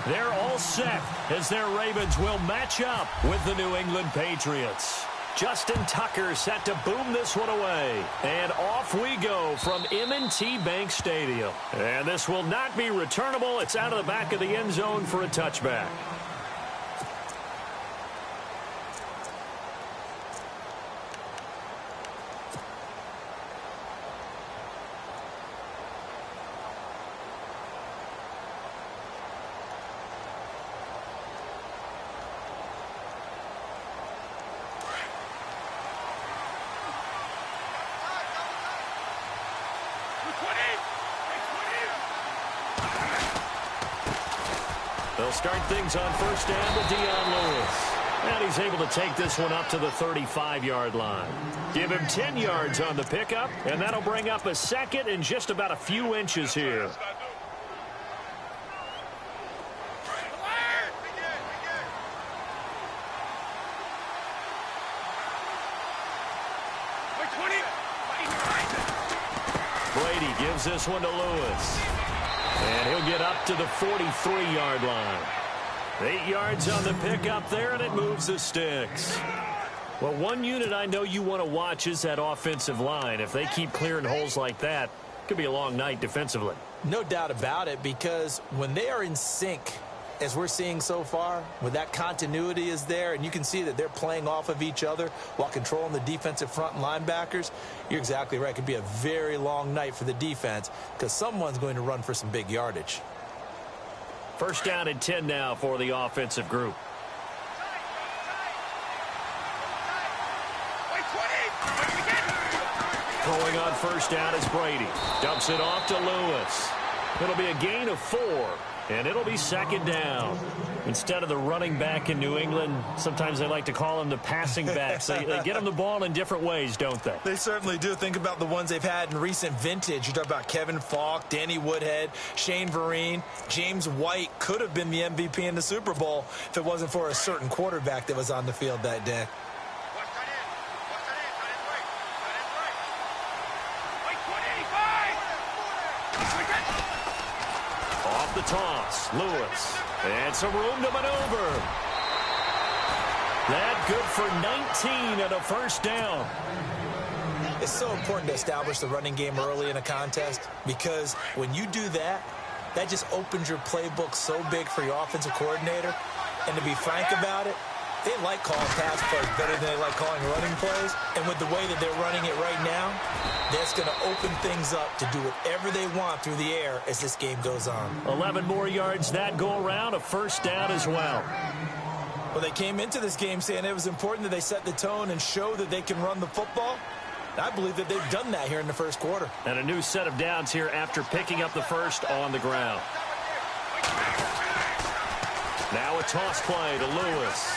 They're all set as their Ravens will match up with the New England Patriots. Justin Tucker set to boom this one away. And off we go from M&T Bank Stadium. And this will not be returnable. It's out of the back of the end zone for a touchback. They'll start things on first down with Lewis. And he's able to take this one up to the 35-yard line. Give him 10 yards on the pickup, and that'll bring up a second and just about a few inches here. Brady gives this one to Lewis. And he'll get up to the 43-yard line. 8 yards on the pickup there, and it moves the sticks. Well, one unit I know you want to watch is that offensive line. If they keep clearing holes like that, it could be a long night defensively. No doubt about it, because when they are in sync, as we're seeing so far, when that continuity is there and you can see that they're playing off of each other while controlling the defensive front and linebackers, you're exactly right. It could be a very long night for the defense because someone's going to run for some big yardage. First down and 10 now for the offensive group. Throwing on first down is Brady. Dumps it off to Lewis. It'll be a gain of 4. And it'll be second down. Instead of the running back in New England, sometimes they like to call them the passing backs. They get them the ball in different ways, don't they? They certainly do. Think about the ones they've had in recent vintage. You talk about Kevin Falk, Danny Woodhead, Shane Vereen. James White could have been the MVP in the Super Bowl if it wasn't for a certain quarterback that was on the field that day. The toss, Lewis, and some room to maneuver. That good for 19 and a first down. It's so important to establish the running game early in a contest because when you do that, that just opens your playbook so big for your offensive coordinator. And to be frank about it, they like calling pass plays better than they like calling running plays. And with the way that they're running it right now, that's going to open things up to do whatever they want through the air as this game goes on. 11 more yards that go around, a first down as well. Well, they came into this game saying it was important that they set the tone and show that they can run the football. And I believe that they've done that here in the first quarter. And a new set of downs here after picking up the first on the ground. Now a toss play to Lewis.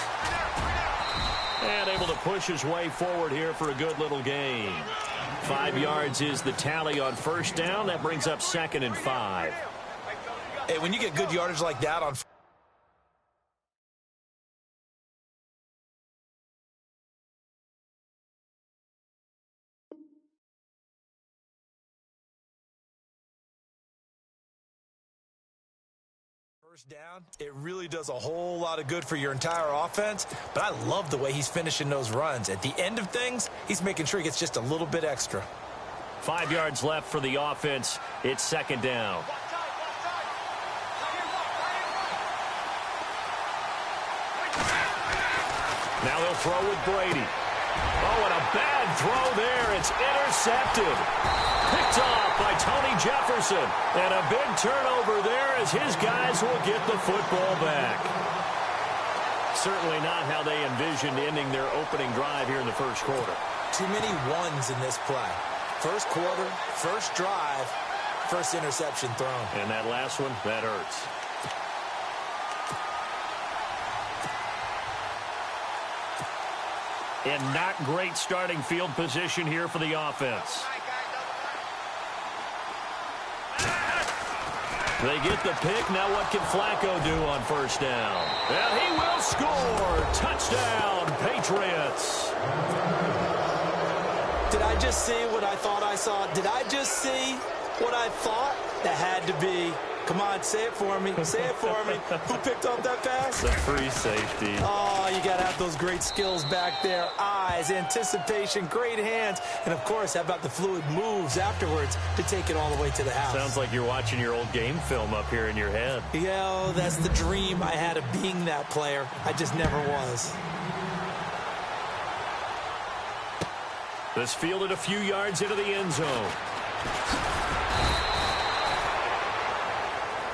And able to push his way forward here for a good little gain. 5 yards is the tally on first down. That brings up second and 5. Hey, when you get good yardage like that on first down, it really does a whole lot of good for your entire offense. But I love the way he's finishing those runs. At the end of things, he's making sure he gets just a little bit extra. 5 yards left for the offense. It's second down. Now they'll throw with Brady. Oh, and a bad throw there. It's intercepted. Picked off by Tony Jefferson. And a big turnover there as his guys will get the football back. Certainly not how they envisioned ending their opening drive here in the first quarter. Too many ones in this play. First quarter, first drive, first interception thrown. And that last one, that hurts. And not great starting field position here for the offense. They get the pick. Now what can Flacco do on first down? And he will score. Touchdown, Patriots. Did I just see what I thought I saw? Did I just see what I thought? That had to be Come on, say it for me. Say it for me. Who picked off that pass? The free safety. Oh, you got to have those great skills back there. Eyes, anticipation, great hands. And, of course, how about the fluid moves afterwards to take it all the way to the house? Sounds like you're watching your old game film up here in your head. Yeah, that's the dream I had of being that player. I just never was. This fielded a few yards into the end zone.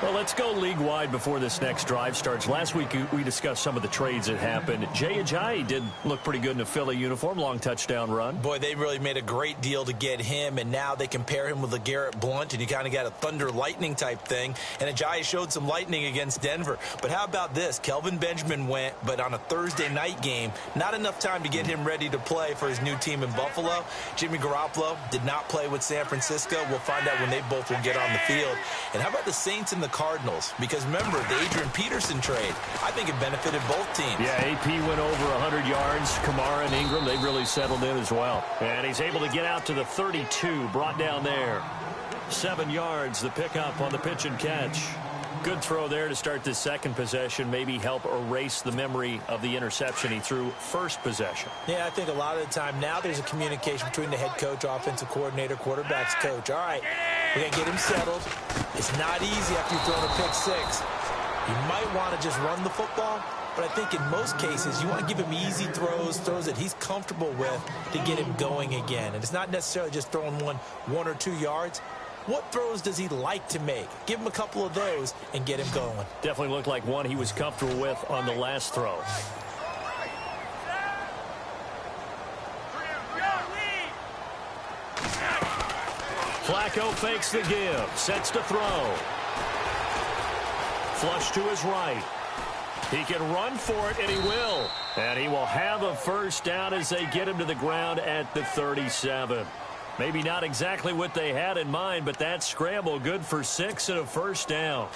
Well, let's go league-wide before this next drive starts. Last week, we discussed some of the trades that happened. Jay Ajayi did look pretty good in a Philly uniform, long touchdown run. Boy, they really made a great deal to get him, and now they compare him with LeGarrette Blount, and you kind of got a thunder-lightning type thing. And Ajayi showed some lightning against Denver. But how about this? Kelvin Benjamin went, but on a Thursday night game, not enough time to get him ready to play for his new team in Buffalo. Jimmy Garoppolo did not play with San Francisco. We'll find out when they both will get on the field. And how about the Saints and the Cardinals? Because remember, the Adrian Peterson trade, I think it benefited both teams. Yeah, AP went over 100 yards. Kamara and Ingram, they've really settled in as well. And he's able to get out to the 32, brought down there. 7 yards, the pickup on the pitch and catch. Good throw there to start this second possession, maybe help erase the memory of the interception he threw first possession. Yeah, I think a lot of the time now there's a communication between the head coach, offensive coordinator, quarterback's coach. All right, we're going to get him settled. It's not easy after you've thrown a pick six. You might want to just run the football, but I think in most cases you want to give him easy throws that he's comfortable with to get him going again. And it's not necessarily just throwing one or 2 yards. What throws does he like to make? Give him a couple of those and get him going. Definitely looked like one he was comfortable with on the last throw. Flacco fakes the give, sets to throw. Flush to his right. He can run for it, and he will. And he will have a first down as they get him to the ground at the 37. Maybe not exactly what they had in mind, but that scramble good for 6 and a first down.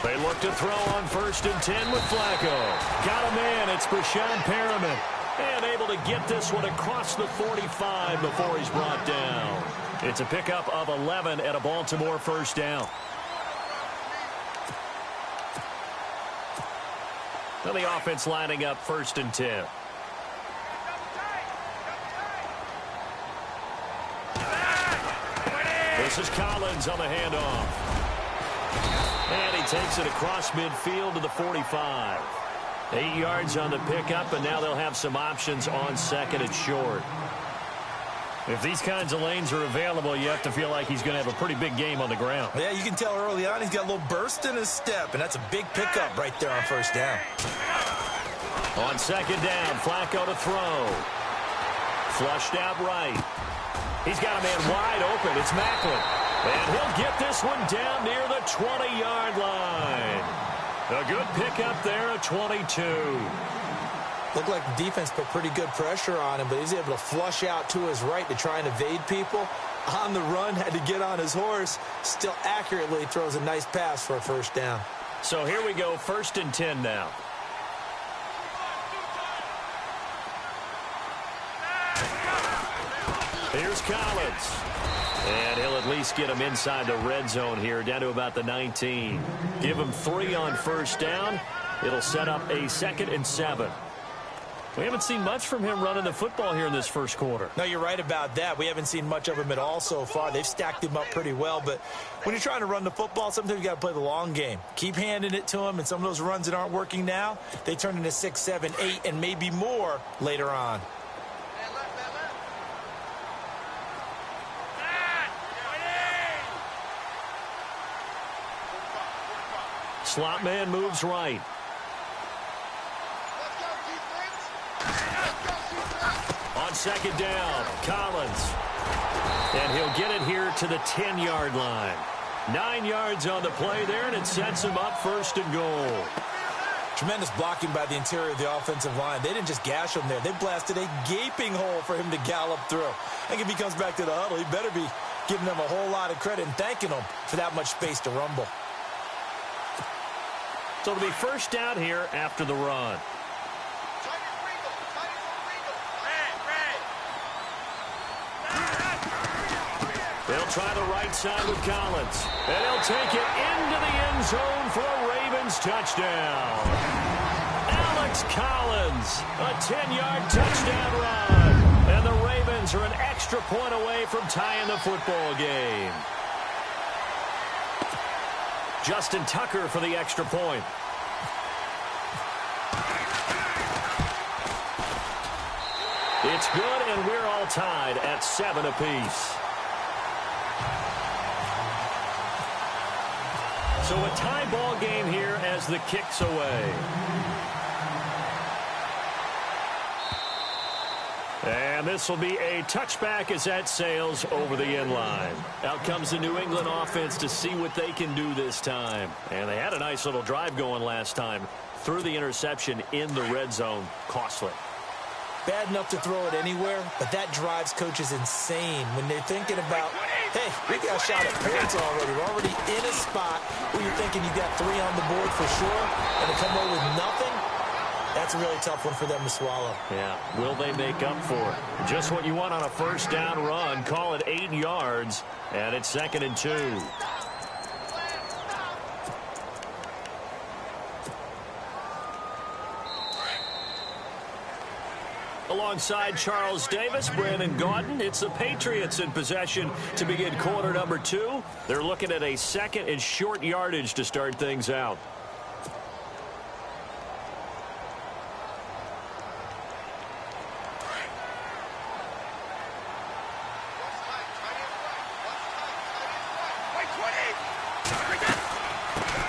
They look to throw on 1st and 10 with Flacco. Got a man. It's Brashad Perriman. And able to get this one across the 45 before he's brought down. It's a pickup of 11 at a Baltimore first down. Now the offense lining up 1st and 10. This is Collins on the handoff. And he takes it across midfield to the 45. 8 yards on the pickup, and now they'll have some options on 2nd and short. If these kinds of lanes are available, you have to feel like he's going to have a pretty big game on the ground. Yeah, you can tell early on he's got a little burst in his step, and that's a big pickup right there on 1st down. On 2nd down, Flacco to throw. Flushed out right. He's got a man wide open. It's Macklin. And he'll get this one down near the 20-yard line. A good pickup there at 22. Looked like the defense put pretty good pressure on him, but he's able to flush out to his right to try and evade people. On the run, had to get on his horse. Still accurately throws a nice pass for a first down. So here we go, 1st and 10 now. Here's Collins. And he'll at least get him inside the red zone here, down to about the 19. Give him 3 on 1st down. It'll set up a 2nd and 7. We haven't seen much from him running the football here in this first quarter. No, you're right about that. We haven't seen much of him at all so far. They've stacked him up pretty well, but when you're trying to run the football, sometimes you got to play the long game. Keep handing it to him, and some of those runs that aren't working now, they turn into 6, 7, 8, and maybe more later on. Slot man moves right. On 2nd down, Collins. And he'll get it here to the 10-yard line. 9 yards on the play there, and it sets him up 1st and goal. Tremendous blocking by the interior of the offensive line. They didn't just gash him there. They blasted a gaping hole for him to gallop through. I think if he comes back to the huddle, he better be giving them a whole lot of credit and thanking them for that much space to rumble. So it'll be first down here after the run. They'll try the right side with Collins. And he'll take it into the end zone for a Ravens touchdown. Alex Collins, a 10-yard touchdown run. And the Ravens are an extra point away from tying the football game. Justin Tucker for the extra point. It's good, and we're all tied at 7 apiece. So a tie ball game here as the kick's away. And this will be a touchback as that sails over the end line. Out comes the New England offense to see what they can do this time. And they had a nice little drive going last time. Threw the interception in the red zone. Costly. Bad enough to throw it anywhere, but that drives coaches insane when they're thinking about, hey, we got a shot at points already. We're already in a spot where you're thinking you got 3 on the board for sure, and to come away with nothing, that's a really tough one for them to swallow. Yeah, will they make up for it? Just what you want on a first down run. Call it 8 yards, and it's 2nd and 2. Alongside Charles Davis, Brandon Gaudin, it's the Patriots in possession to begin quarter number 2. They're looking at a 2nd and short yardage to start things out.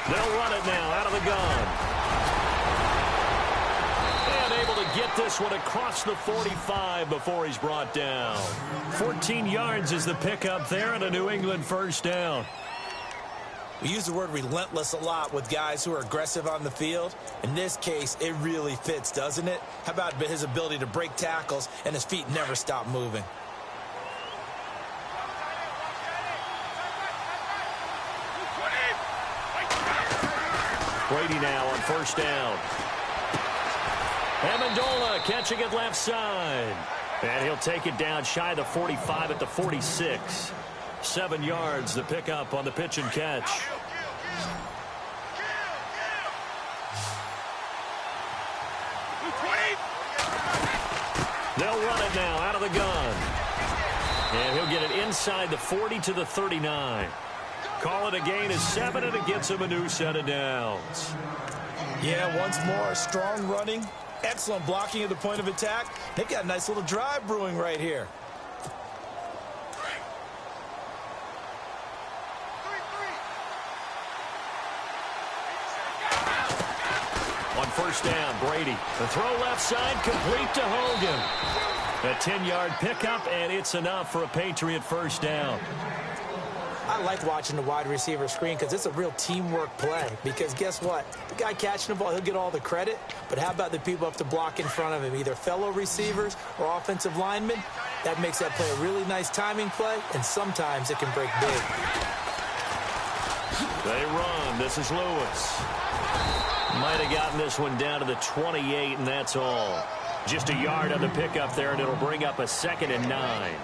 They'll run it now out of the gun. Get this one across the 45 before he's brought down. 14 yards is the pickup there and a New England first down. We use the word relentless a lot with guys who are aggressive on the field. In this case, it really fits, doesn't it? How about his ability to break tackles and his feet never stop moving? Brady now on first down. Amendola catching it left side. And he'll take it down shy of the 45 at the 46. 7 yards the pickup on the pitch and catch. They'll run it now out of the gun. And he'll get it inside the 40 to the 39. Call it a gain of 7, and it gets him a new set of downs. Yeah, once more, strong running. Excellent blocking at the point of attack. They've got a nice little drive brewing right here. On first down, Brady. The throw left side, complete to Hogan. A 10-yard pickup, and it's enough for a Patriot first down. I like watching the wide receiver screen because it's a real teamwork play. Because guess what? The guy catching the ball, he'll get all the credit. But how about the people up to block in front of him, either fellow receivers or offensive linemen? That makes that play a really nice timing play, and sometimes it can break big. They run. This is Lewis. Might have gotten this one down to the 28, and that's all. Just a yard on the pickup there, and it'll bring up a 2nd and 9.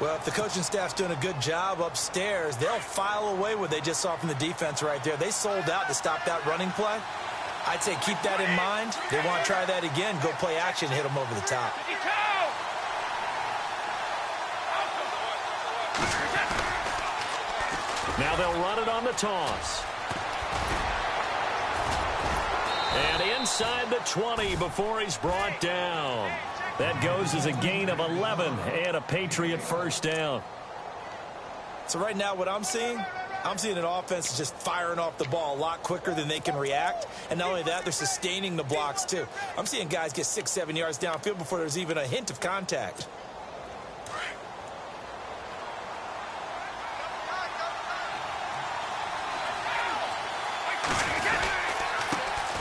Well, if the coaching staff's doing a good job upstairs, they'll file away what they just saw from the defense right there. They sold out to stop that running play. I'd say keep that in mind. They want to try that again, go play action, hit them over the top. Now they'll run it on the toss. And inside the 20 before he's brought down. That goes as a gain of 11 and a Patriot first down. So right now what I'm seeing an offense is just firing off the ball a lot quicker than they can react. And not only that, they're sustaining the blocks too. I'm seeing guys get 6-7 yards downfield before there's even a hint of contact.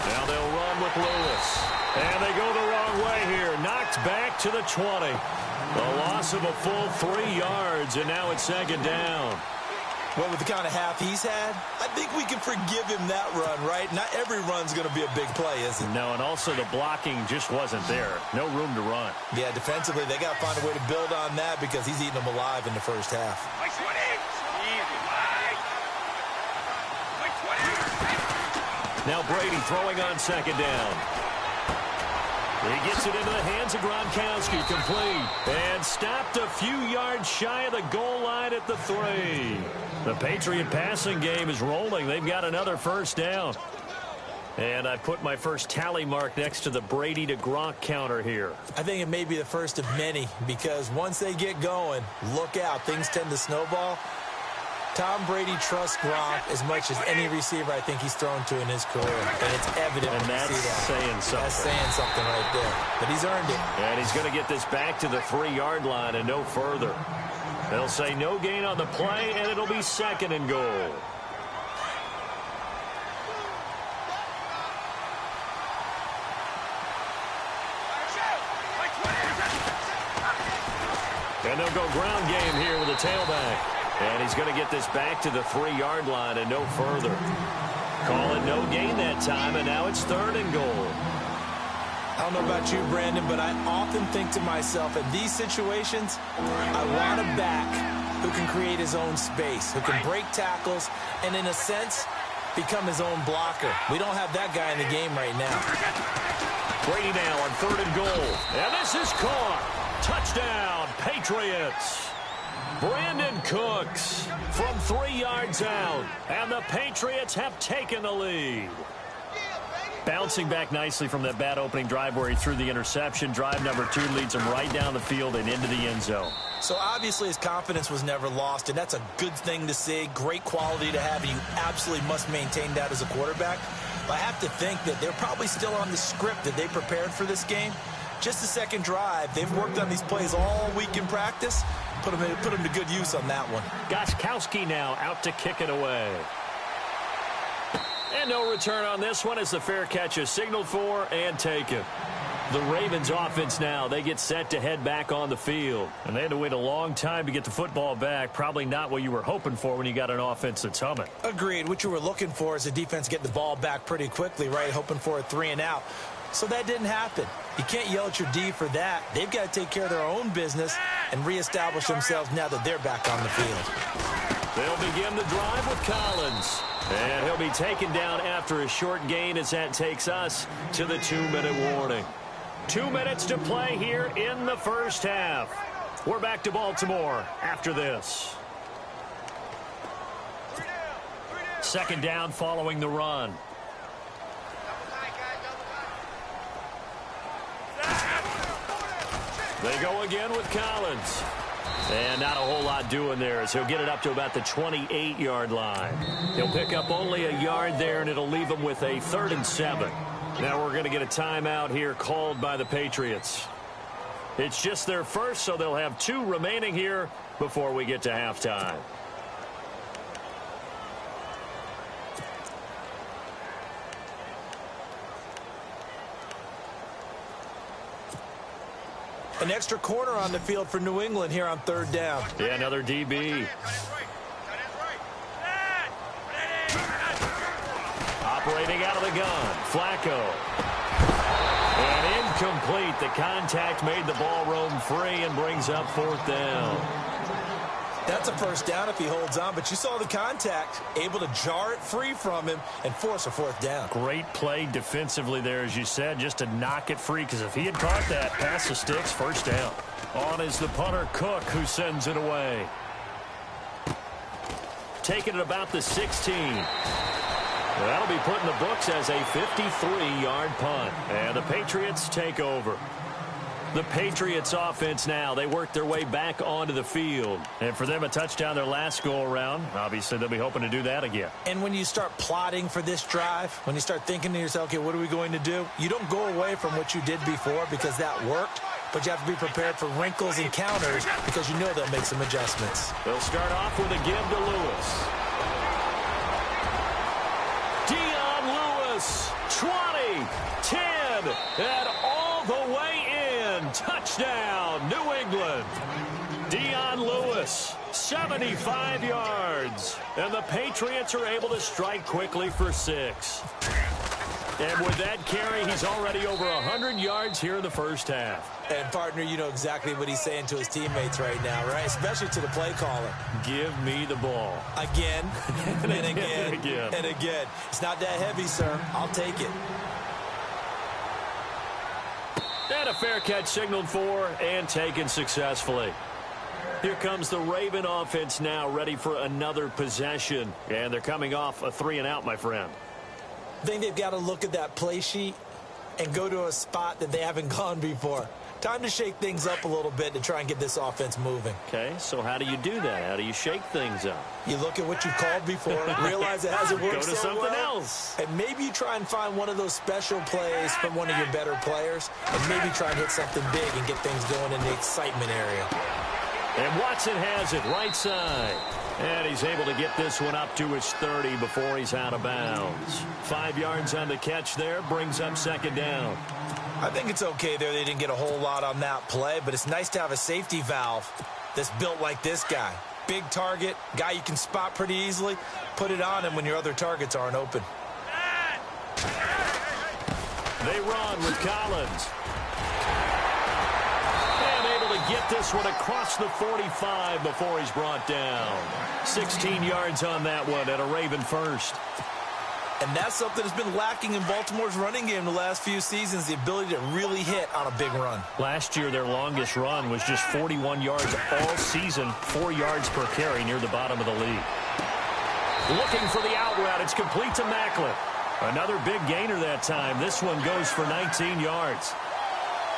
Now they'll run with Lewis. And they go the wrong way here. Knocked back to the 20. A loss of a full 3 yards, and now it's 2nd down. Well, with the kind of half he's had, I think we can forgive him that run, right? Not every run's going to be a big play, is it? No, and also the blocking just wasn't there. No room to run. Yeah, defensively, they got to find a way to build on that because he's eating them alive in the first half. Now Brady throwing on second down. He gets it into the hands of Gronkowski, complete. And stopped a few yards shy of the goal line at the 3. The Patriot passing game is rolling. They've got another first down. And I put my first tally mark next to the Brady to Gronk counter here. I think it may be the first of many because once they get going, look out. Things tend to snowball. Tom Brady trusts Gronk as much as any receiver I think he's thrown to in his career. And it's evident when you see that. Saying something. That's saying something right there. But he's earned it. And he's going to get this back to the 3-yard line and no further. They'll say no gain on the play, and it'll be second and goal. And they'll go ground game here with a tailback. And he's going to get this back to the 3-yard line and no further. Call it no gain that time, and now it's third and goal. I don't know about you, Brandon, but I often think to myself, in these situations, I want a back who can create his own space, who can break tackles, and in a sense, become his own blocker. We don't have that guy in the game right now. Brady now on third and goal. And this is caught. Touchdown, Patriots. Brandon Cooks from 3 yards out. And the Patriots have taken the lead. Bouncing back nicely from that bad opening drive where he threw the interception. Drive number 2 leads him right down the field and into the end zone. So obviously his confidence was never lost, and that's a good thing to see. Great quality to have, and you absolutely must maintain that as a quarterback. But I have to think that they're probably still on the script that they prepared for this game. Just the second drive, they've worked on these plays all week in practice. Put them to good use on that one. Gostkowski now out to kick it away. And no return on this one as the fair catch is signaled for and taken. The Ravens offense now, they get set to head back on the field. And they had to wait a long time to get the football back. Probably not what you were hoping for when you got an offense that's humming. Agreed. What you were looking for is the defense get the ball back pretty quickly, right? Hoping for a 3 and out. So that didn't happen. You can't yell at your D for that. They've got to take care of their own business and reestablish themselves now that they're back on the field. They'll begin the drive with Collins. And he'll be taken down after a short gain as that takes us to the 2-minute warning. 2 minutes to play here in the first half. We're back to Baltimore after this. Second down following the run. They go again with Collins. And not a whole lot doing there as he'll get it up to about the 28-yard line. He'll pick up only a yard there, and it'll leave him with a 3rd and 7. Now we're going to get a timeout here called by the Patriots. It's just their first, so they'll have 2 remaining here before we get to halftime. An extra corner on the field for New England here on 3rd down. Yeah, another DB. Operating out of the gun, Flacco. And incomplete. The contact made the ball roam free and brings up 4th down. That's a first down if he holds on, but you saw the contact, able to jar it free from him and force a 4th down. Great play defensively there, as you said, just to knock it free, because if he had caught that, pass the sticks, first down. On is the punter, Cook, who sends it away. Taking it about the 16. That'll be put in the books as a 53-yard punt. And the Patriots take over. The Patriots offense now, they work their way back onto the field. And for them, a touchdown their last go-around. Obviously, they'll be hoping to do that again. And when you start plotting for this drive, when you start thinking to yourself, okay, what are we going to do? You don't go away from what you did before because that worked, but you have to be prepared for wrinkles and counters because you know they'll make some adjustments. They'll start off with a give to Lewis. Lewis, 20, 10, and all the way in. Touchdown, New England. Dion Lewis, 75 yards. And the Patriots are able to strike quickly for 6. And with that carry, he's already over 100 yards here in the first half. And, partner, you know exactly what he's saying to his teammates right now, right? Especially to the play caller. Give me the ball. Again, and again, and again. and again. It's not that heavy, sir. I'll take it. And a fair catch signaled for and taken successfully. Here comes the Raven offense now, ready for another possession. And they're coming off a 3-and-out, my friend. I think they've got to look at that play sheet and go to a spot that they haven't gone before. Time to shake things up a little bit to try and get this offense moving. Okay, so how do you do that? How do you shake things up? You look at what you've called before, realize it hasn't worked Go to so something well, else. and maybe you try and find one of those special plays from one of your better players, and maybe try and hit something big and get things going in the excitement area. And Watson has it right side. And he's able to get this one up to his 30 before he's out of bounds. 5 yards on the catch there, brings up second down. I think it's okay there. They didn't get a whole lot on that play, but it's nice to have a safety valve that's built like this guy. Big target, guy you can spot pretty easily. Put it on him when your other targets aren't open. They run with Collins. Get this one across the 45 before he's brought down. 16 yards on that one and a Raven first. And that's something that's been lacking in Baltimore's running game the last few seasons, the ability to really hit on a big run. Last year, their longest run was just 41 yards all season, 4 yards per carry near the bottom of the league. Looking for the out route. It's complete to Macklin. Another big gainer that time. This one goes for 19 yards.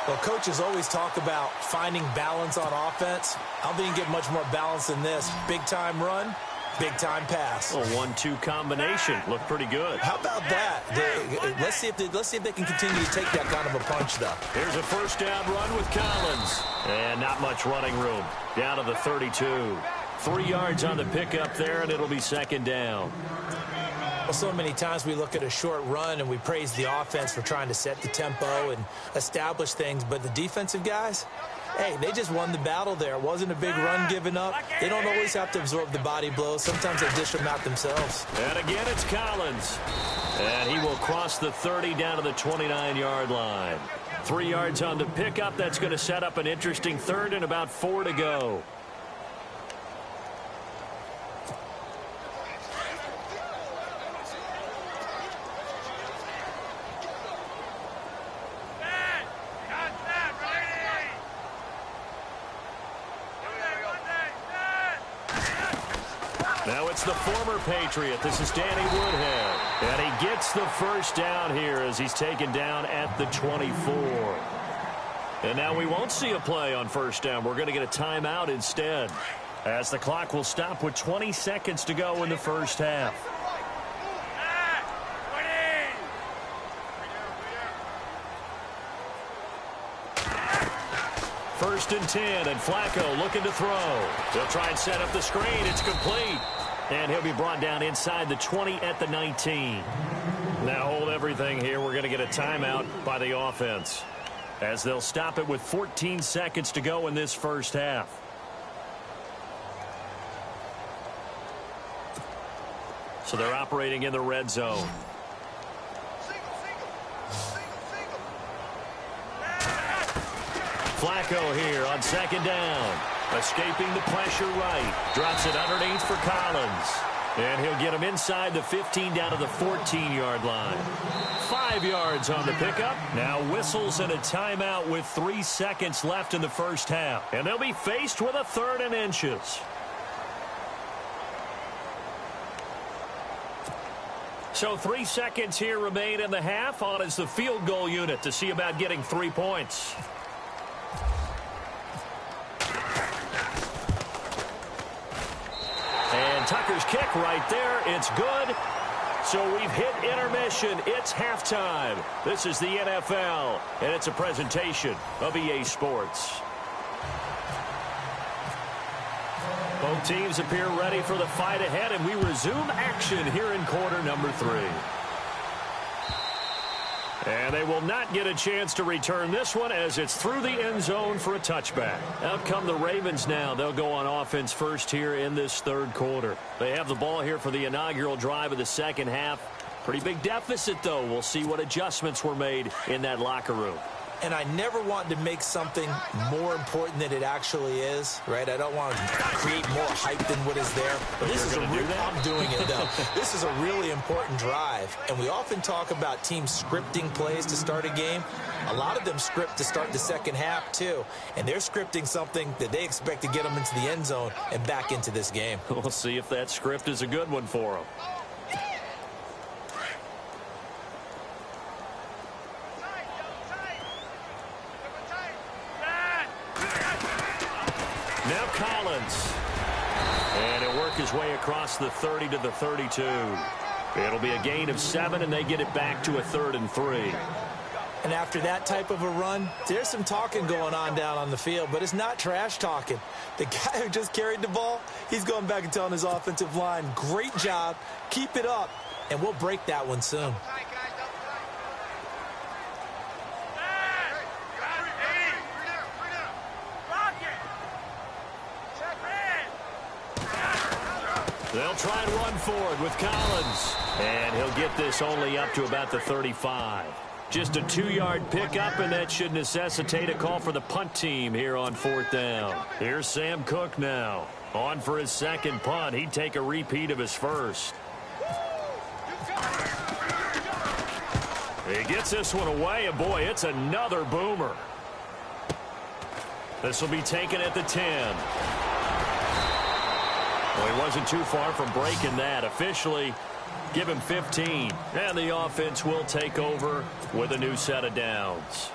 Well, coaches always talk about finding balance on offense. I don't think you can get much more balance than this. Big-time run, big-time pass. A 1-2 combination. Looked pretty good. How about that? Let's see if they can continue to take that kind of a punch, though. Here's a first down run with Collins. And not much running room. Down to the 32. 3 yards on the pickup there, and it'll be second down. Well, so many times we look at a short run and we praise the offense for trying to set the tempo and establish things, but the defensive guys, hey, they just won the battle there. It wasn't a big run given up. They don't always have to absorb the body blows. Sometimes they dish them out themselves. And again, it's Collins. And he will cross the 30 down to the 29-yard line. 3 yards on the pickup. That's going to set up an interesting third and about 4 to go. Now it's the former Patriot. This is Danny Woodhead. And he gets the first down here as he's taken down at the 24. And now we won't see a play on first down. We're going to get a timeout instead, as the clock will stop with 20 seconds to go in the first half. First and 10, and Flacco looking to throw. They'll try and set up the screen. It's complete. And he'll be brought down inside the 20 at the 19. Now hold everything here. We're going to get a timeout by the offense, as they'll stop it with 14 seconds to go in this first half. So they're operating in the red zone. Flacco here on second down. Escaping the pressure right. Drops it underneath for Collins. And he'll get him inside the 15 down to the 14-yard line. 5 yards on the pickup. Now whistles and a timeout with 3 seconds left in the first half. And they'll be faced with a 3rd and inches. So 3 seconds here remain in the half. On is the field goal unit to see about getting 3 points. And Tucker's kick right there. It's good. So we've hit intermission. It's halftime. This is the NFL, and it's a presentation of EA Sports. Both teams appear ready for the fight ahead, and we resume action here in quarter number 3. And they will not get a chance to return this one as it's through the end zone for a touchback. Out come the Ravens now. They'll go on offense first here in this third quarter. They have the ball here for the inaugural drive of the second half. Pretty big deficit, though. We'll see what adjustments were made in that locker room. And I never want to make something more important than it actually is, right? I don't want to create more hype than what is there. But this is I'm doing it, though. This is a really important drive. And we often talk about teams scripting plays to start a game. A lot of them script to start the second half, too. And they're scripting something that they expect to get them into the end zone and back into this game. We'll see if that script is a good one for them. Now Collins. And he'll work his way across the 30 to the 32. It'll be a gain of 7, and they get it back to a 3rd and 3. And after that type of a run, there's some talking going on down on the field, but it's not trash talking. The guy who just carried the ball, he's going back and telling his offensive line, great job, keep it up, and we'll break that one soon. They'll try and run forward with Collins. And he'll get this only up to about the 35. Just a 2-yard pickup, and that should necessitate a call for the punt team here on 4th down. Here's Sam Cook now. On for his second punt. He'd take a repeat of his first. He gets this one away, and boy, it's another boomer. This will be taken at the 10. Well, he wasn't too far from breaking that. Officially, give him 15. And the offense will take over with a new set of downs.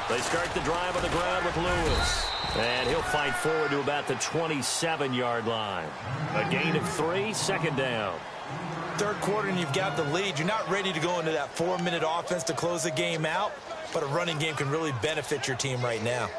They start the drive on the ground with Lewis. And he'll fight forward to about the 27-yard line. A gain of 3, 2nd down. Third quarter and you've got the lead. You're not ready to go into that 4-minute offense to close the game out, but a running game can really benefit your team right now.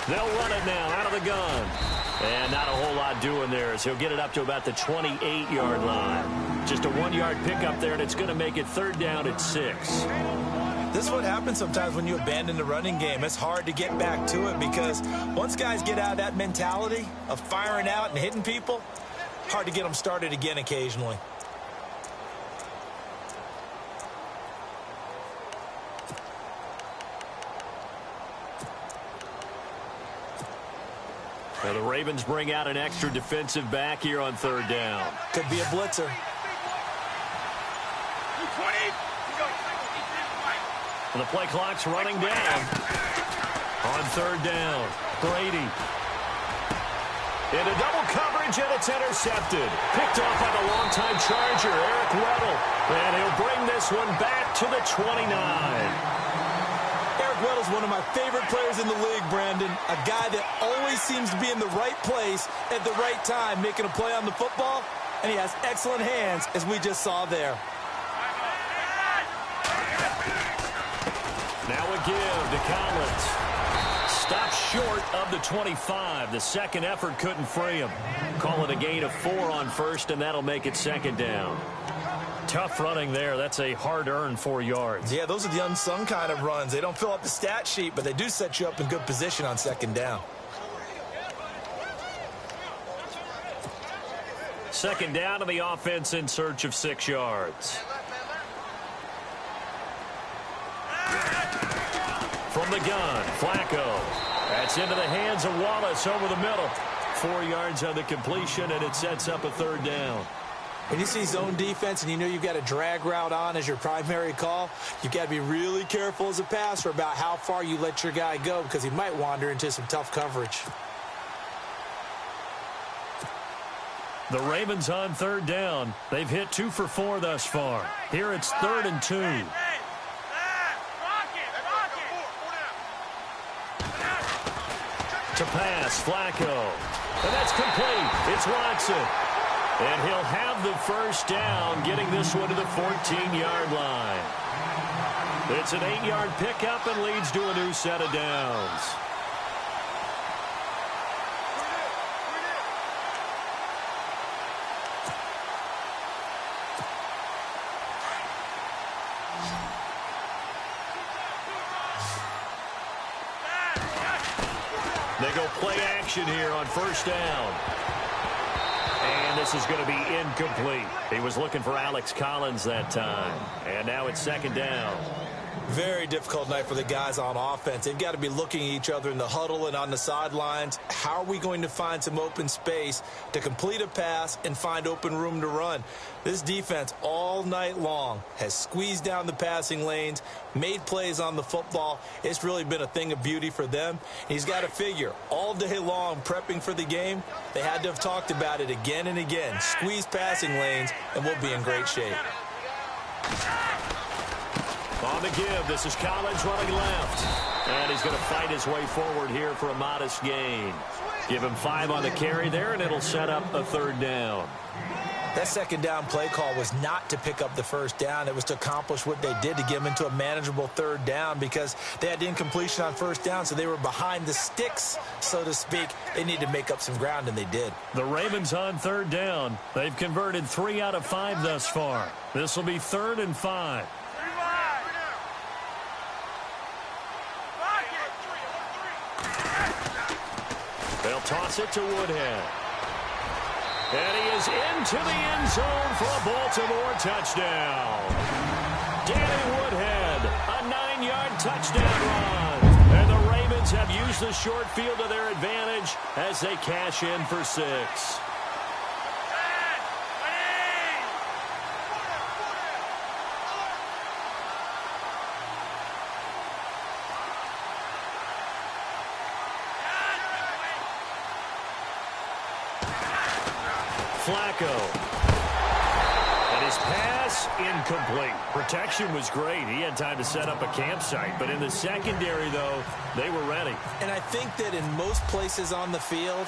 They'll run it now out of the gun. And not a whole lot doing there as he'll get it up to about the 28-yard line. Just a 1-yard pickup there, and it's going to make it 3rd down at 6. This is what happens sometimes when you abandon the running game. It's hard to get back to it because once guys get out of that mentality of firing out and hitting people, hard to get them started again occasionally. Well, the Ravens bring out an extra defensive back here on 3rd down. Could be a blitzer. And the play clock's running down. On 3rd down, Brady. Into double coverage, and it's intercepted. Picked off by the longtime Charger, Eric Weddle. And he'll bring this one back to the 29. Weddle's one of my favorite players in the league, Brandon. A guy that always seems to be in the right place at the right time, making a play on the football, and he has excellent hands, as we just saw there. Now a give to Collins. Stopped short of the 25. The second effort couldn't free him. Call it a gain of 4 on 1st, and that'll make it 2nd down. Tough running there. That's a hard-earned 4 yards. Yeah, those are the unsung kind of runs. They don't fill up the stat sheet, but they do set you up in good position on 2nd down. 2nd down, and the offense in search of 6 yards. From the gun, Flacco. That's into the hands of Wallace over the middle. 4 yards on the completion, and it sets up a 3rd down. When you see zone defense and you know you've got a drag route on as your primary call, you've got to be really careful as a passer about how far you let your guy go because he might wander into some tough coverage. The Ravens on third down. They've hit 2 for 4 thus far. Here it's 3rd and 2. To pass, Flacco. And that's complete. It's Watson. And he'll have the first down, getting this one to the 14-yard line. It's an 8-yard pickup and leads to a new set of downs. They go play action here on first down. And this is going to be incomplete. He was looking for Alex Collins that time. And now it's 2nd down. Very difficult night for the guys on offense. They've got to be looking at each other in the huddle and on the sidelines. How are we going to find some open space to complete a pass and find open room to run? This defense all night long has squeezed down the passing lanes, made plays on the football. It's really been a thing of beauty for them. He's got to figure all day long prepping for the game. They had to have talked about it again and again. Squeeze passing lanes and we'll be in great shape. On the give, this is Collins running left. And he's going to fight his way forward here for a modest gain. Give him 5 on the carry there, and it'll set up a 3rd down. That 2nd down play call was not to pick up the first down. It was to accomplish what they did to get them into a manageable 3rd down because they had incompletion on first down, so they were behind the sticks, so to speak. They needed to make up some ground, and they did. The Ravens on 3rd down. They've converted 3 out of 5 thus far. This will be 3rd and 5. They'll toss it to Woodhead. And he is into the end zone for a Baltimore touchdown. Danny Woodhead, a 9-yard touchdown run. And the Ravens have used the short field to their advantage as they cash in for 6. Flacco. And his pass incomplete. Protection was great. He had time to set up a campsite. But in the secondary, though, they were ready. And I think that in most places on the field,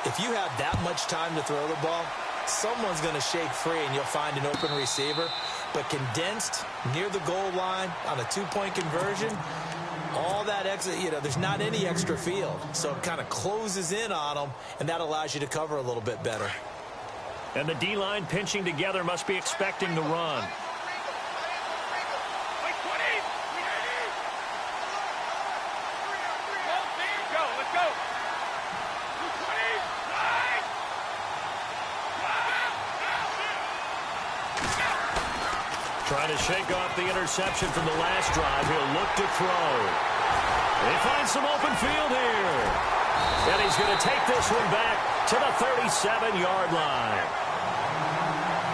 if you have that much time to throw the ball, someone's going to shake free and you'll find an open receiver. But condensed near the goal line on a 2-point conversion, all that extra, there's not any extra field. So it kind of closes in on them, and that allows you to cover a little bit better. And the D-line pinching together must be expecting the run. Trying to shake off the interception from the last drive. He'll look to throw. They find some open field here. And he's going to take this one back to the 37-yard line.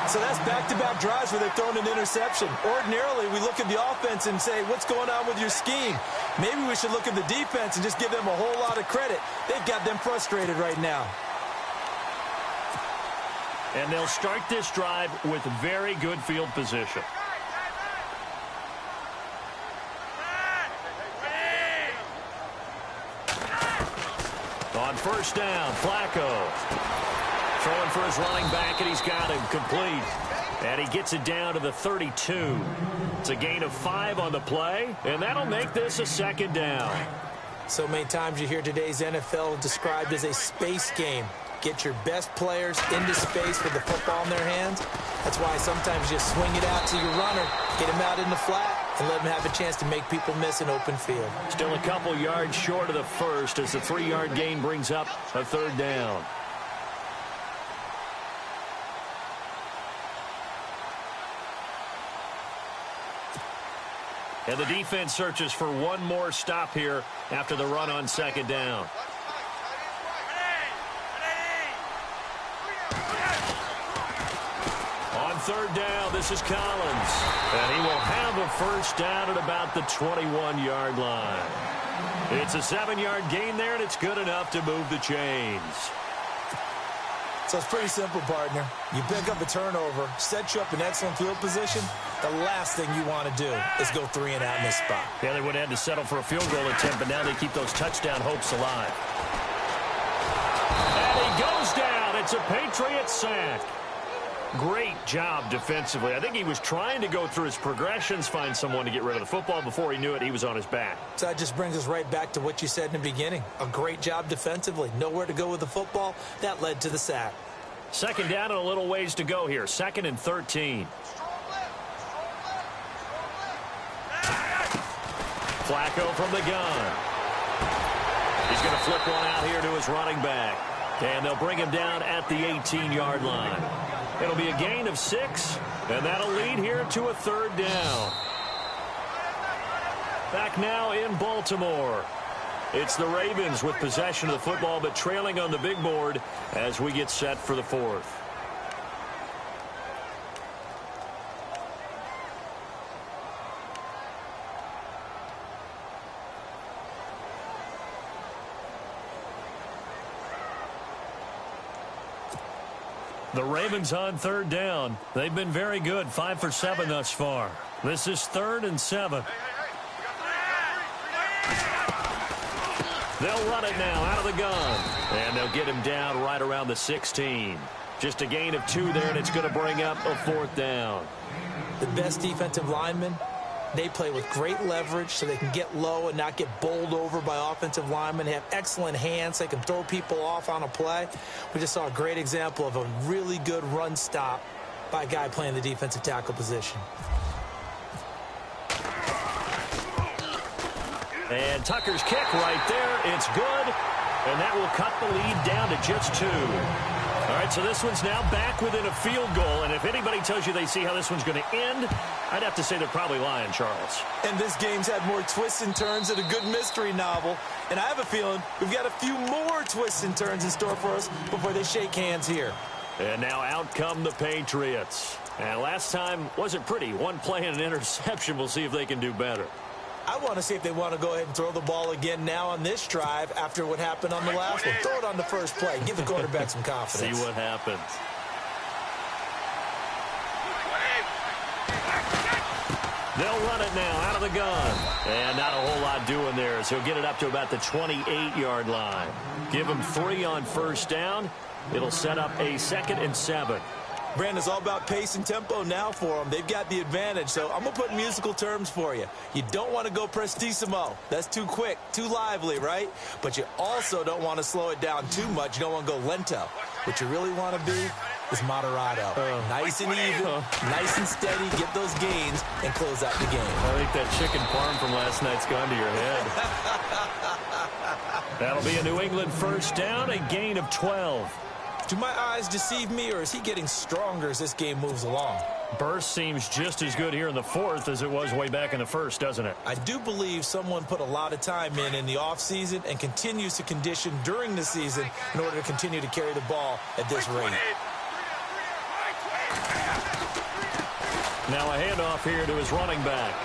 So that's back-to-back drives where they've thrown an interception. Ordinarily, we look at the offense and say, what's going on with your scheme? Maybe we should look at the defense and just give them a whole lot of credit. They've got them frustrated right now. And they'll start this drive with very good field position. On first down, Flacco. Throwing for his running back, and he's got him complete. And he gets it down to the 32. It's a gain of 5 on the play, and that'll make this a 2nd down. So many times you hear today's NFL described as a space game. Get your best players into space with the football in their hands. That's why sometimes you swing it out to your runner, get him out in the flat, and let him have a chance to make people miss an open field. Still a couple yards short of the first as the 3-yard gain brings up a 3rd down. And the defense searches for one more stop here after the run on 2nd down. third down. This is Collins. And he will have a first down at about the 21-yard line. It's a 7-yard gain there, and it's good enough to move the chains. So it's pretty simple, partner. You pick up a turnover, set you up in excellent field position. The last thing you want to do is go 3 and out in this spot. Yeah, they would have had to settle for a field goal attempt, but now they keep those touchdown hopes alive. And he goes down. It's a Patriots sack. Great job defensively. I think he was trying to go through his progressions, find someone to get rid of the football. Before he knew it, he was on his back. So that just brings us right back to what you said in the beginning. A great job defensively. Nowhere to go with the football. That led to the sack. Second down and a little ways to go here. 2nd and 13. Flacco from the gun. He's going to flip one out here to his running back. And they'll bring him down at the 18-yard line. It'll be a gain of 6, and that'll lead here to a 3rd down. Back now in Baltimore. It's the Ravens with possession of the football, but trailing on the big board as we get set for the 4th. The Ravens on 3rd down. They've been very good, 5 for 7 thus far. This is 3rd and 7. They'll run it now out of the gun. And they'll get him down right around the 16. Just a gain of 2 there, and it's going to bring up a 4th down. The best defensive linemen, they play with great leverage so they can get low and not get bowled over by offensive linemen. They have excellent hands. They can throw people off on a play. We just saw a great example of a really good run stop by a guy playing the defensive tackle position. And Tucker's kick right there. It's good. And that will cut the lead down to just 2. All right, so this one's now back within a field goal. And if anybody tells you they see how this one's going to end, I'd have to say they're probably lying, Charles. And this game's had more twists and turns than a good mystery novel. And I have a feeling we've got a few more twists and turns in store for us before they shake hands here. And now out come the Patriots. And last time wasn't pretty. One play and an interception. We'll see if they can do better. I want to see if they want to go ahead and throw the ball again now on this drive after what happened on the last one. Throw it on the first play. Give the quarterback some confidence. See what happens. They'll run it now out of the gun. And not a whole lot doing there as he'll get it up to about the 28-yard line. Give him 3 on first down. It'll set up a 2nd and 7. Brandon, it's all about pace and tempo now for them. They've got the advantage, so I'm going to put musical terms for you. You don't want to go prestissimo. That's too quick, too lively, right? But you also don't want to slow it down too much. You don't want to go lento. What you really want to be is moderato. Nice and even, nice and steady, get those gains, and close out the game. I think that chicken parm from last night's gone to your head. That'll be a New England first down, a gain of 12. Do my eyes deceive me, or is he getting stronger as this game moves along? Burst seems just as good here in the 4th as it was way back in the 1st, doesn't it? I do believe someone put a lot of time in the offseason and continues to condition during the season in order to continue to carry the ball at this rate. Now a handoff here to his running back.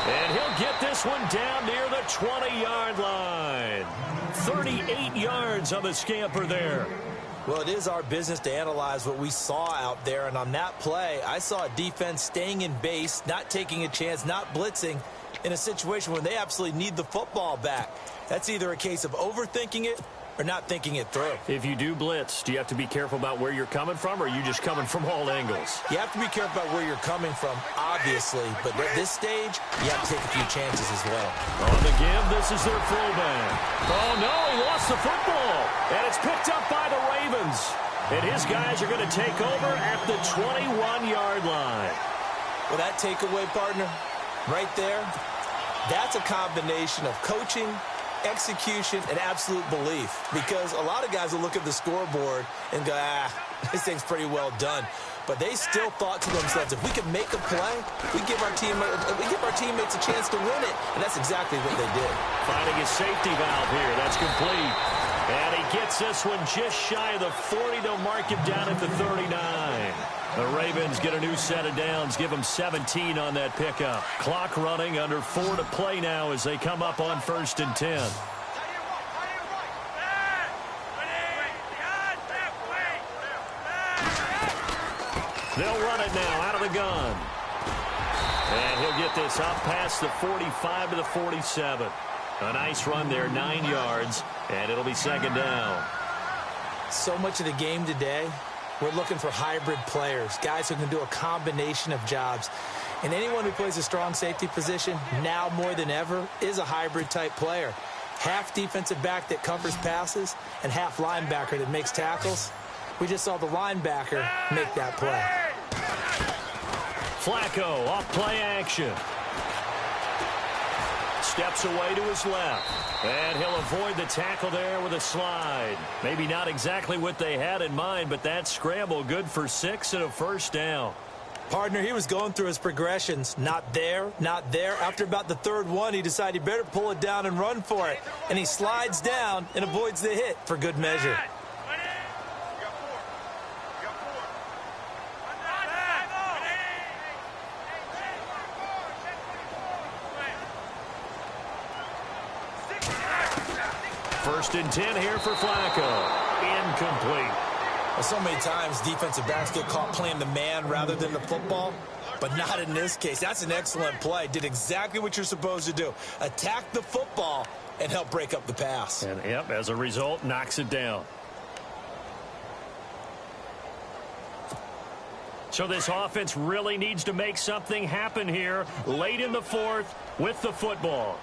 And he'll get this one down near the 20-yard line. 38 yards on the scamper there. Well, it is our business to analyze what we saw out there. And on that play, I saw a defense staying in base, not taking a chance, not blitzing in a situation where they absolutely need the football back. That's either a case of overthinking it or not thinking it through. If you do blitz, do you have to be careful about where you're coming from, or are you just coming from all angles? You have to be careful about where you're coming from, obviously. But at this stage, you have to take a few chances as well. On the give, this is their fullback. Oh, no, he lost the football. And it's picked up by the Ravens. And his guys are going to take over at the 21-yard line. Well, that takeaway, partner, right there, that's a combination of coaching, execution, and absolute belief, because a lot of guys will look at the scoreboard and go, this thing's pretty well done. But they still thought to themselves, if we can make a play, we give our teammates a chance to win it. And that's exactly what they did. Finding his safety valve here. That's complete. And he gets this one just shy of the 40. They'll mark him down at the 39. The Ravens get a new set of downs, give them 17 on that pickup. Clock running, under 4 to play now as they come up on 1st and 10. They'll run it now out of the gun. And he'll get this up past the 45 to the 47. A nice run there, 9 yards, and it'll be 2nd down. So much of the game today, we're looking for hybrid players, guys who can do a combination of jobs. And anyone who plays a strong safety position, now more than ever, is a hybrid type player. Half defensive back that covers passes and half linebacker that makes tackles. We just saw the linebacker make that play. Flacco off play action. Steps away to his left. And he'll avoid the tackle there with a slide. Maybe not exactly what they had in mind, but that scramble good for 6 and a 1st down. Partner, he was going through his progressions. Not there, not there. After about the 3rd one, he decided he better pull it down and run for it. And he slides down and avoids the hit for good measure. First and 10 here for Flacco. Incomplete. Well, so many times defensive backs get caught playing the man rather than the football, but not in this case. That's an excellent play. Did exactly what you're supposed to do. Attack the football and help break up the pass. And, yep, as a result, knocks it down. So this offense really needs to make something happen here late in the 4th with the football.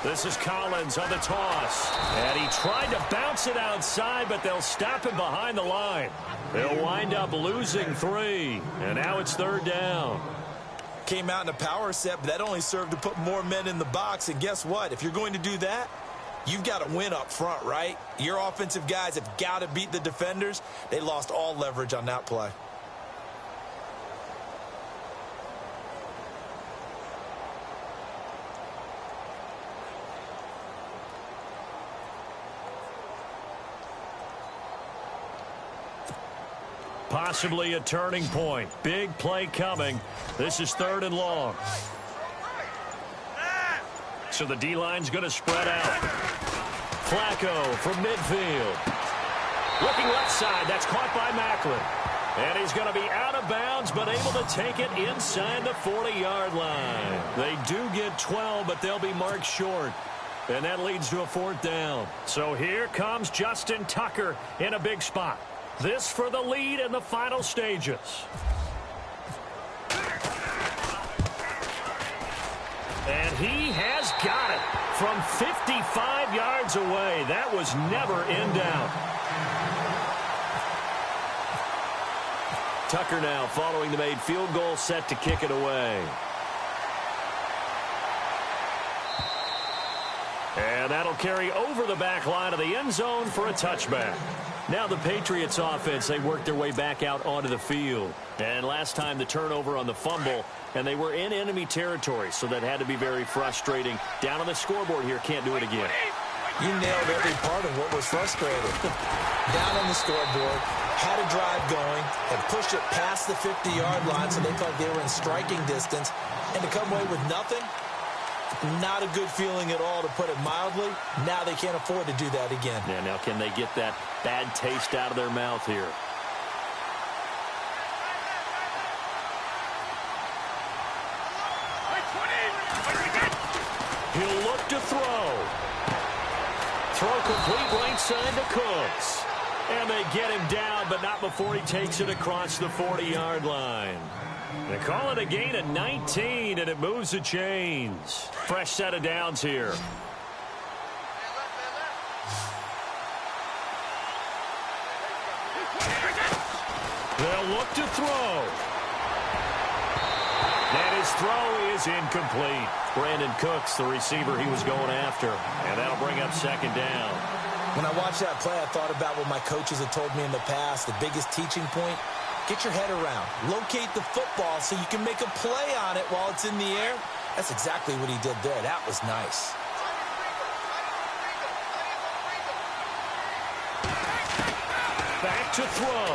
This is Collins on the toss. And he tried to bounce it outside, but they'll stop him behind the line. They'll wind up losing 3. And now it's 3rd down. Came out in a power set, but that only served to put more men in the box. And guess what? If you're going to do that, you've got to win up front, right? Your offensive guys have got to beat the defenders. They lost all leverage on that play. Possibly a turning point. Big play coming. This is 3rd and long. So the D-line's going to spread out. Flacco from midfield. Looking left side. That's caught by Macklin. And he's going to be out of bounds, but able to take it inside the 40-yard line. They do get 12, but they'll be marked short. And that leads to a 4th down. So here comes Justin Tucker in a big spot. This for the lead in the final stages. And he has got it from 55 yards away. That was never in doubt. Tucker now following the made field goal, set to kick it away. And that'll carry over the back line of the end zone for a touchback. Now the Patriots offense, they worked their way back out onto the field. And last time the turnover on the fumble, and they were in enemy territory, so that had to be very frustrating. Down on the scoreboard here, can't do it again. You nailed every part of what was frustrating. Down on the scoreboard, had a drive going, and pushed it past the 50-yard line so they felt they were in striking distance, and to come away with nothing, not a good feeling at all, to put it mildly. Now they can't afford to do that again. Yeah, now can they get that bad taste out of their mouth here? He'll look to throw. Throw complete right side to Cooks. And they get him down, but not before he takes it across the 40-yard line. They call it a gain of 19, and it moves the chains. Fresh set of downs here. They'll look to throw. And his throw is incomplete. Brandon Cooks, the receiver he was going after. And that'll bring up 2nd down. When I watched that play, I thought about what my coaches had told me in the past. The biggest teaching point: get your head around. Locate the football so you can make a play on it while it's in the air. That's exactly what he did there. That was nice. to throw.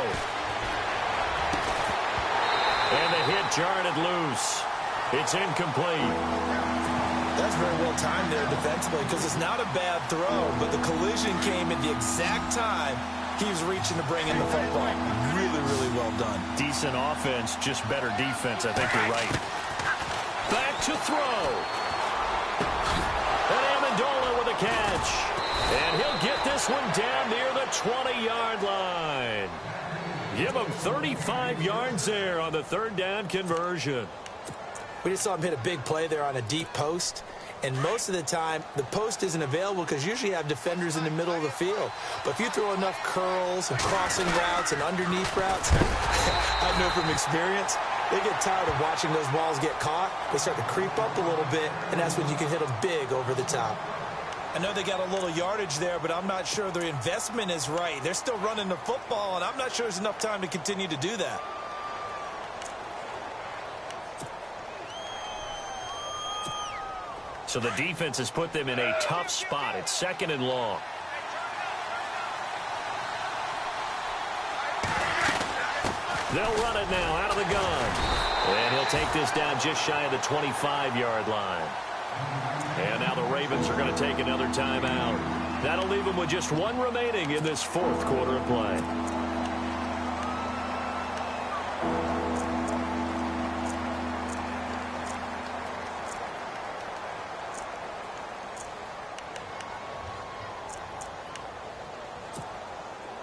And the hit jarred it loose. It's incomplete. That's very well timed there defensively because it's not a bad throw, but the collision came at the exact time he was reaching to bring in the football. Really, really well done. Decent offense, just better defense. I think you're right. Back to throw. And Amendola with a catch. And he'll get this one down near the 20-yard line. Give him 35 yards there on the third down conversion. We just saw him hit a big play there on a deep post. And most of the time, the post isn't available because usually you have defenders in the middle of the field. But if you throw enough curls and crossing routes and underneath routes, I know from experience, they get tired of watching those balls get caught. They start to creep up a little bit, and that's when you can hit them big over the top. I know they got a little yardage there, but I'm not sure their investment is right. They're still running the football, and I'm not sure there's enough time to continue to do that. So the defense has put them in a tough spot. It's 2nd and long. They'll run it now out of the gun. And he'll take this down just shy of the 25-yard line. And now the Ravens are going to take another timeout. That'll leave them with just one remaining in this 4th quarter of play.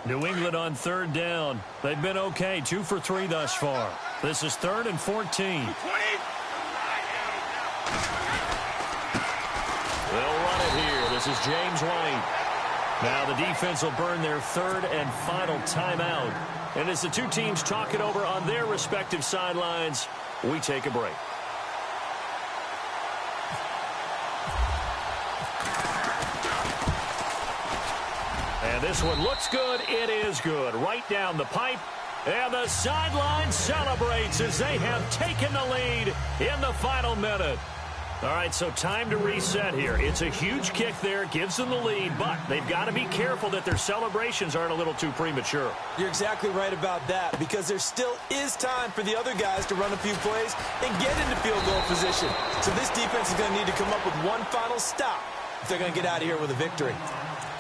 New England on 3rd down. They've been okay, 2 for 3 thus far. This is 3rd and 14. They'll run it here. This is James White. Now the defense will burn their 3rd and final timeout. And as the two teams talk it over on their respective sidelines, we take a break. And this one looks good. It is good. Right down the pipe. And the sideline celebrates as they have taken the lead in the final minute. All right, so time to reset here. It's a huge kick there. Gives them the lead, but they've got to be careful that their celebrations aren't a little too premature. You're exactly right about that because there still is time for the other guys to run a few plays and get into field goal position. So this defense is going to need to come up with one final stop if they're going to get out of here with a victory.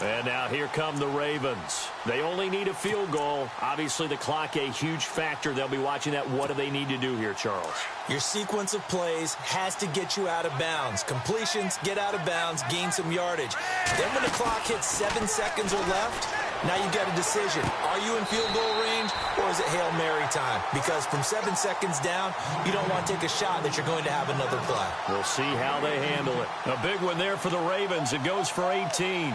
And now here come the Ravens. They only need a field goal. Obviously, the clock a huge factor. They'll be watching that. What do they need to do here, Charles? Your sequence of plays has to get you out of bounds. Completions, get out of bounds, gain some yardage. Then when the clock hits 7 seconds or left, now you've got a decision. Are you in field goal range or is it Hail Mary time? Because from 7 seconds down, you don't want to take a shot that you're going to have another play. We'll see how they handle it. A big one there for the Ravens. It goes for 18.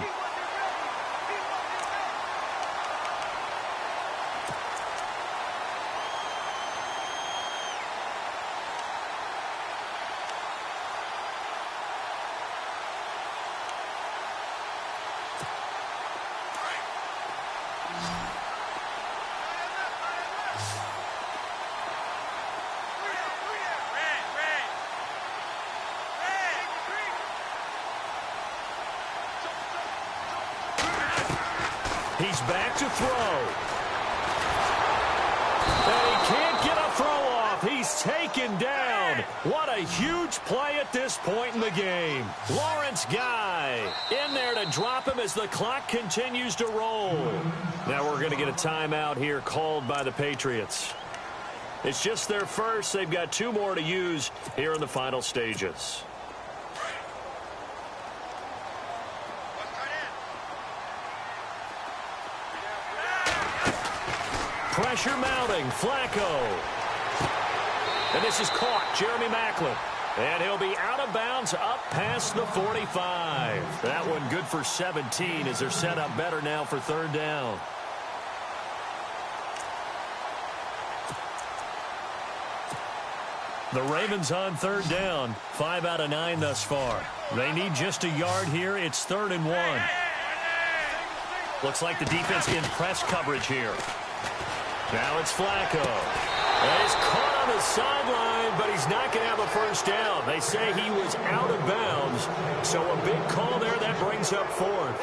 He's back to throw. And he can't get a throw off. He's taken down. What a huge play at this point in the game. Lawrence Guy in there to drop him as the clock continues to roll. Now we're going to get a timeout here called by the Patriots. It's just their first. They've got 2 more to use here in the final stages. Pressure mounting. Flacco. And this is caught. Jeremy Maclin. And he'll be out of bounds up past the 45. That one good for 17 as they're set up better now for 3rd down. The Ravens on 3rd down. 5 out of 9 thus far. They need just a yard here. It's 3rd and 1. Looks like the defense in press coverage here. Now it's Flacco. And he's caught on the sideline, but he's not going to have a first down. They say he was out of bounds. So a big call there that brings up 4th.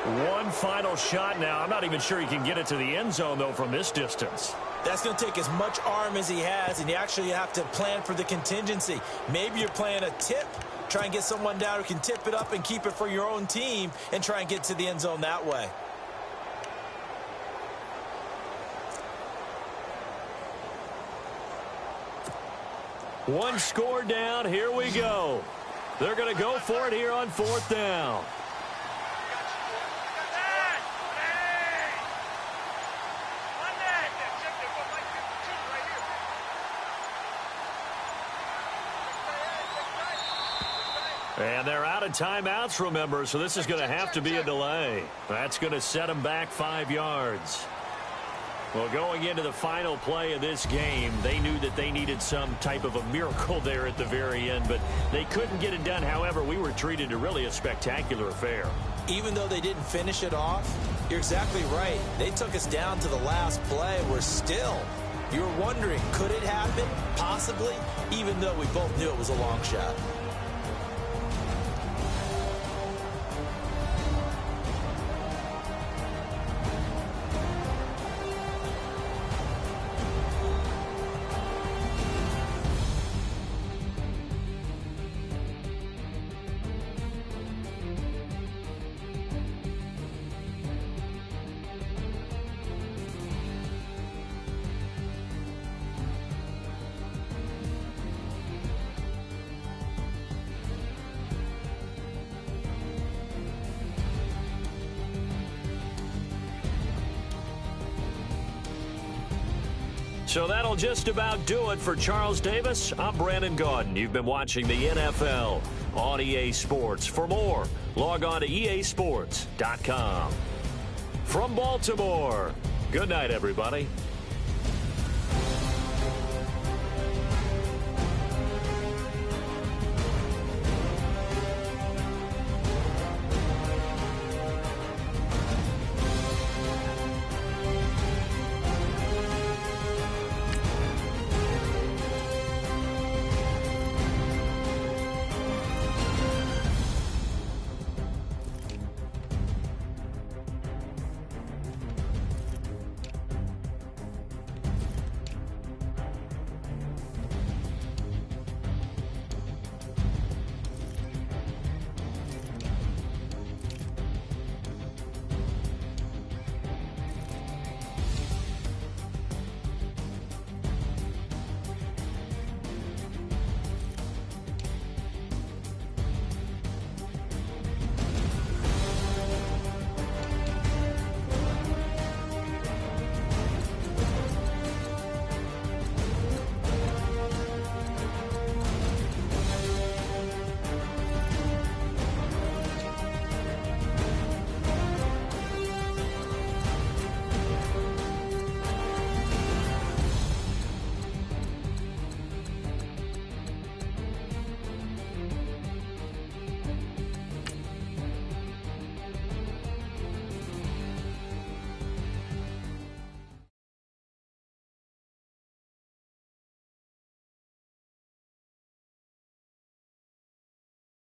One final shot now. I'm not even sure he can get it to the end zone, though, from this distance. That's going to take as much arm as he has, and you actually have to plan for the contingency. Maybe you're playing a tip. Try and get someone down who can tip it up and keep it for your own team and try and get to the end zone that way. One score down. Here we go. They're going to go for it here on 4th down. And they're out of timeouts, remember, so this is going to have to be a delay. That's going to set them back 5 yards. Well, going into the final play of this game, they knew that they needed some type of a miracle there at the very end, but they couldn't get it done. However, we were treated to really a spectacular affair. Even though they didn't finish it off, you're exactly right. They took us down to the last play. We're still, you were wondering, could it happen? Possibly, even though we both knew it was a long shot. So that'll just about do it for Charles Davis. I'm Brandon Gaudin. You've been watching the NFL on EA Sports. For more, log on to easports.com. From Baltimore, good night, everybody.